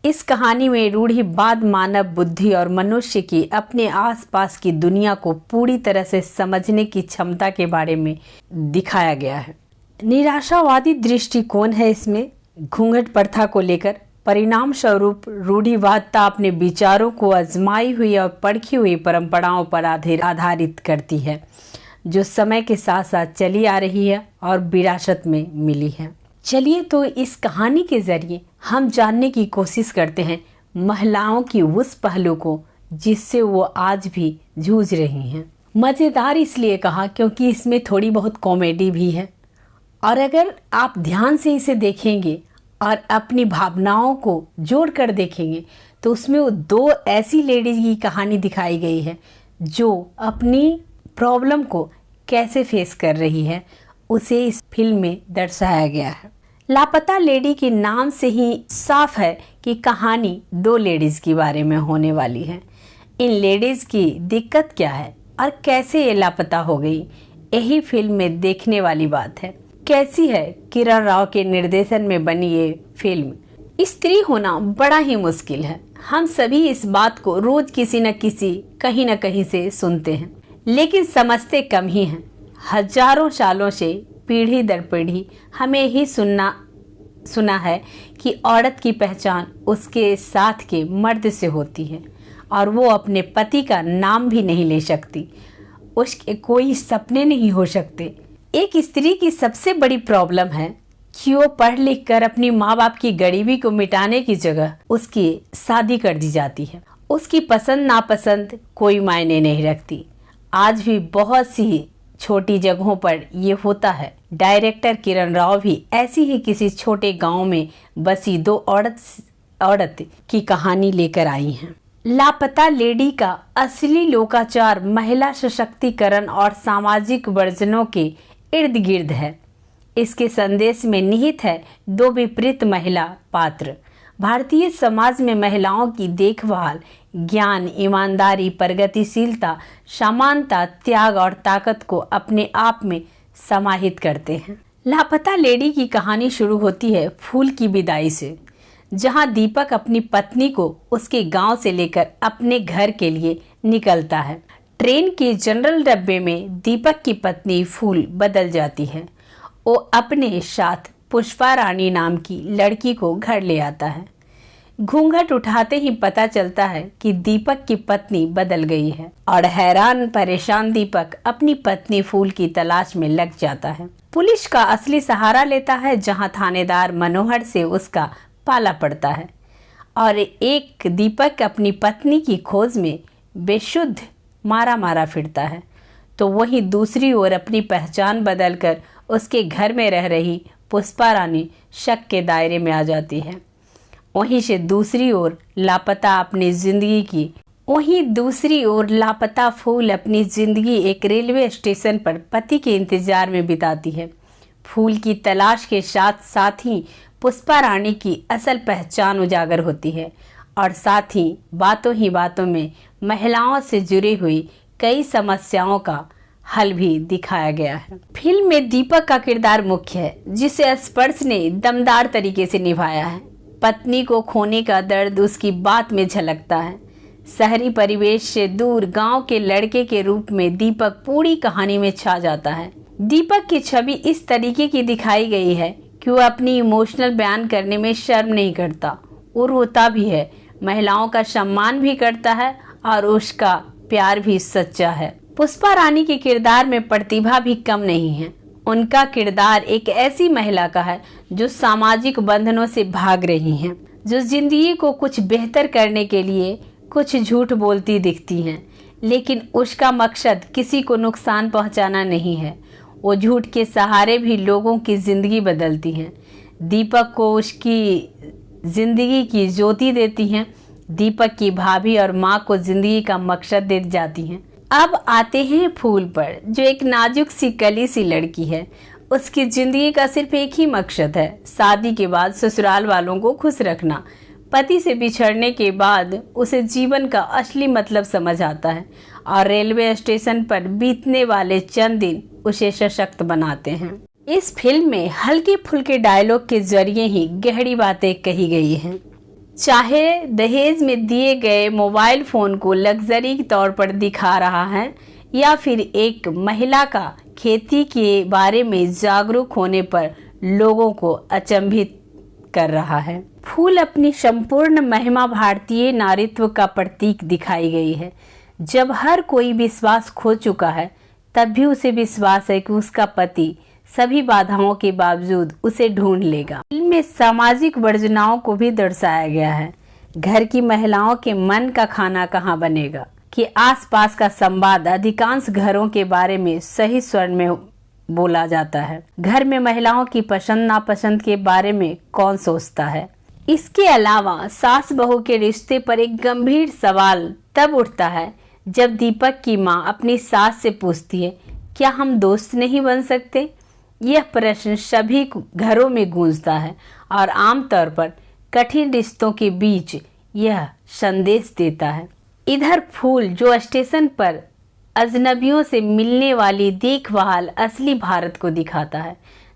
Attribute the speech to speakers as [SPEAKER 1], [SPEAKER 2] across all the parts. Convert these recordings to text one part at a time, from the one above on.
[SPEAKER 1] इस कहानी में रूढ़िवाद मानव बुद्धि और मनुष्य की अपने आसपास की दुनिया को पूरी तरह से समझने की क्षमता के बारे में दिखाया गया है। निराशावादी दृष्टिकोण है इसमें घूंघट प्रथा को लेकर। परिणाम स्वरूप रूढ़िवादता अपने विचारों को आजमाई हुई और परखी हुई परंपराओं पर आधारित करती है, जो समय के साथ साथ चली आ रही है और विरासत में मिली है। चलिए तो इस कहानी के जरिए हम जानने की कोशिश करते हैं महिलाओं की उस पहलू को जिससे वो आज भी जूझ रही हैं। मज़ेदार इसलिए कहा क्योंकि इसमें थोड़ी बहुत कॉमेडी भी है, और अगर आप ध्यान से इसे देखेंगे और अपनी भावनाओं को जोड़कर देखेंगे तो उसमें वो दो ऐसी लेडीज की कहानी दिखाई गई है जो अपनी प्रॉब्लम को कैसे फेस कर रही है, उसे इस फिल्म में दर्शाया गया है। लापता लेडी के नाम से ही साफ है कि कहानी दो लेडीज के बारे में होने वाली है। इन लेडीज की दिक्कत क्या है और कैसे ये लापता हो गई, यही फिल्म में देखने वाली बात है। कैसी है किरण राव के निर्देशन में बनी ये फिल्म। स्त्री होना बड़ा ही मुश्किल है। हम सभी इस बात को रोज किसी न किसी कहीं न कहीं से सुनते हैं, लेकिन समझते कम ही हैं। हजारों सालों से पीढ़ी दर पीढ़ी हमें ही सुना है कि औरत की पहचान उसके साथ के मर्द से होती है और वो अपने पति का नाम भी नहीं ले सकती, उसके कोई सपने नहीं हो सकते। एक स्त्री की सबसे बड़ी प्रॉब्लम है कि वो पढ़ लिख कर अपनी माँ बाप की गरीबी को मिटाने की जगह उसकी शादी कर दी जाती है। उसकी पसंद नापसंद कोई मायने नहीं रखती। आज भी बहुत सी छोटी जगहों पर ये होता है। डायरेक्टर किरण राव भी ऐसी ही किसी छोटे गांव में बसी दो औरत की कहानी लेकर आई हैं। लापता लेडी का असली लोकाचार महिला सशक्तिकरण और सामाजिक वर्जनों के इर्द गिर्द है। इसके संदेश में निहित है दो विपरीत महिला पात्र। भारतीय समाज में महिलाओं की देखभाल ज्ञान, ईमानदारी, प्रगतिशीलता, समानता, त्याग और ताकत को अपने आप में समाहित करते हैं। लापता लेडी की कहानी शुरू होती है फूल की विदाई से, जहां दीपक अपनी पत्नी को उसके गांव से लेकर अपने घर के लिए निकलता है। ट्रेन के जनरल डब्बे में दीपक की पत्नी फूल बदल जाती है। वो अपने साथ पुष्पा रानी नाम की लड़की को घर ले आता है। घूंघट उठाते ही पता चलता है कि दीपक की पत्नी बदल गई है और हैरान परेशान दीपक अपनी पत्नी फूल की तलाश में लग जाता है। पुलिस का असली सहारा लेता है, जहां थानेदार मनोहर से उसका पाला पड़ता है और एक दीपक अपनी पत्नी की खोज में बेशुद्ध मारा फिरता है। तो वहीं दूसरी ओर अपनी पहचान बदलकर उसके घर में रह रही पुष्पा रानी शक के दायरे में आ जाती है। वहीं दूसरी ओर लापता फूल अपनी जिंदगी एक रेलवे स्टेशन पर पति के इंतजार में बिताती है। फूल की तलाश के साथ साथ ही पुष्पा रानी की असल पहचान उजागर होती है और साथ ही बातों में महिलाओं से जुड़ी हुई कई समस्याओं का हल भी दिखाया गया है। फिल्म में दीपक का किरदार मुख्य है, जिसे स्पर्श ने दमदार तरीके से निभाया है। पत्नी को खोने का दर्द उसकी बात में झलकता है। शहरी परिवेश से दूर गांव के लड़के के रूप में दीपक पूरी कहानी में छा जाता है। दीपक की छवि इस तरीके की दिखाई गई है कि वो अपनी इमोशनल बयान करने में शर्म नहीं करता। वो रोता भी है, महिलाओं का सम्मान भी करता है और उसका प्यार भी सच्चा है। पुष्पा रानी के किरदार में प्रतिभा भी कम नहीं है। उनका किरदार एक ऐसी महिला का है जो सामाजिक बंधनों से भाग रही हैं, जो जिंदगी को कुछ बेहतर करने के लिए कुछ झूठ बोलती दिखती हैं, लेकिन उसका मकसद किसी को नुकसान पहुंचाना नहीं है। वो झूठ के सहारे भी लोगों की जिंदगी बदलती हैं। दीपक को उसकी जिंदगी की ज्योति देती हैं। दीपक की भाभी और माँ को जिंदगी का मकसद दे जाती हैं। अब आते हैं फूल पर, जो एक नाजुक सी कली सी लड़की है। उसकी जिंदगी का सिर्फ एक ही मकसद है, शादी के बाद ससुराल वालों को खुश रखना। पति से बिछड़ने के बाद उसे जीवन का असली मतलब समझ आता है और रेलवे स्टेशन पर बीतने वाले चंद दिन उसे सशक्त बनाते हैं। इस फिल्म में हल्के फुल्के डायलॉग के जरिए ही गहरी बातें कही गई हैं। चाहे दहेज में दिए गए मोबाइल फोन को लग्जरी के तौर पर दिखा रहा है या फिर एक महिला का खेती के बारे में जागरूक होने पर लोगों को अचंभित कर रहा है। फूल अपनी संपूर्ण महिमा भारतीय नारीत्व का प्रतीक दिखाई गई है। जब हर कोई विश्वास खो चुका है तब भी उसे विश्वास है कि उसका पति सभी बाधाओं के बावजूद उसे ढूंढ लेगा। फिल्म में सामाजिक वर्जनाओं को भी दर्शाया गया है। घर की महिलाओं के मन का खाना कहाँ बनेगा कि आसपास का संवाद अधिकांश घरों के बारे में सही स्वर में बोला जाता है। घर में महिलाओं की पसंद नापसंद के बारे में कौन सोचता है। इसके अलावा सास बहू के रिश्ते पर एक गंभीर सवाल तब उठता है जब दीपक की मां अपनी सास से पूछती है, क्या हम दोस्त नहीं बन सकते। यह प्रश्न सभी घरों में गूंजता है और आमतौर पर कठिन रिश्तों के बीच यह संदेश देता है। इधर फूल जो स्टेशन पर अजनबियों से मिलने वाली देखभाल असली भारत को दिखाता है,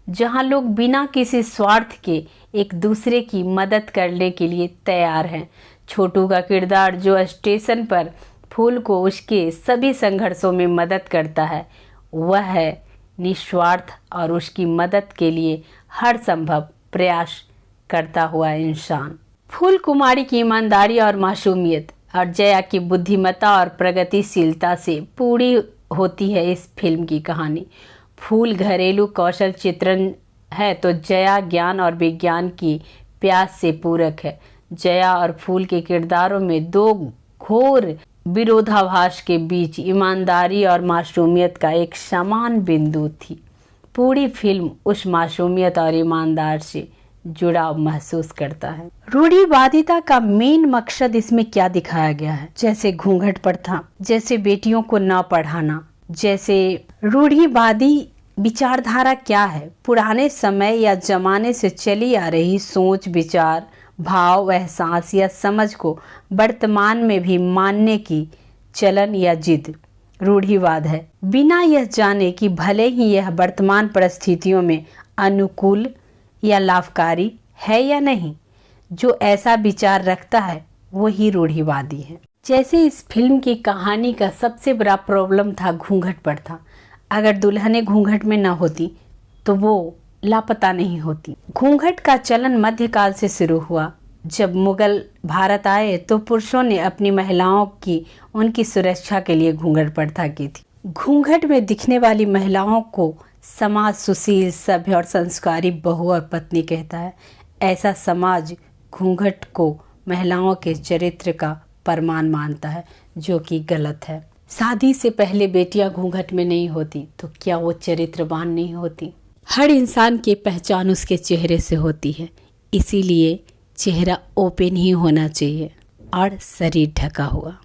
[SPEAKER 1] जहां लोग बिना किसी स्वार्थ के एक दूसरे की मदद करने के लिए तैयार हैं। छोटू का किरदार जो स्टेशन पर फूल को उसके सभी संघर्षों में मदद करता है, वह है निस्वार्थ और उसकी मदद के लिए हर संभव प्रयास करता हुआ इंसान। फूल कुमारी की ईमानदारी और मासूमियत और जया की बुद्धिमत्ता और प्रगतिशीलता से पूरी होती है इस फिल्म की कहानी। फूल घरेलू कौशल चित्रण है तो जया ज्ञान और विज्ञान की प्यास से पूरक है। जया और फूल के किरदारों में दो घोर विरोधाभास के बीच ईमानदारी और मासूमियत का एक समान बिंदु थी। पूरी फिल्म उस मासूमियत और ईमानदार से जुड़ाव महसूस करता है। रूढ़िवादिता का मेन मकसद इसमें क्या दिखाया गया है, जैसे घूंघट प्रथा, जैसे बेटियों को न पढ़ाना, जैसे रूढ़िवादी विचारधारा क्या है, पुराने समय या जमाने से चली आ रही सोच, विचार, भाव, एहसास या समझ को वर्तमान में भी मानने की चलन या जिद रूढ़िवाद है, बिना यह जाने कि भले ही यह वर्तमान परिस्थितियों में अनुकूल या लाभकारी है या नहीं। जो ऐसा विचार रखता है वही रूढ़िवादी है। जैसे इस फिल्म की कहानी का सबसे बड़ा प्रॉब्लम था घूंघट प्रथा। अगर दुल्हनें घूंघट में न होती तो वो लापता नहीं होती। घूंघट का चलन मध्यकाल से शुरू हुआ। जब मुगल भारत आए तो पुरुषों ने अपनी महिलाओं की उनकी सुरक्षा के लिए घूंघट प्रथा की थी। घूंघट में दिखने वाली महिलाओं को समाज सुशील, सभ्य और संस्कारी बहू और पत्नी कहता है। ऐसा समाज घूंघट को महिलाओं के चरित्र का प्रमाण मानता है, जो कि गलत है। शादी से पहले बेटियां घूंघट में नहीं होती तो क्या वो चरित्रवान नहीं होती। हर इंसान की पहचान उसके चेहरे से होती है, इसीलिए चेहरा ओपन ही होना चाहिए और शरीर ढका हुआ।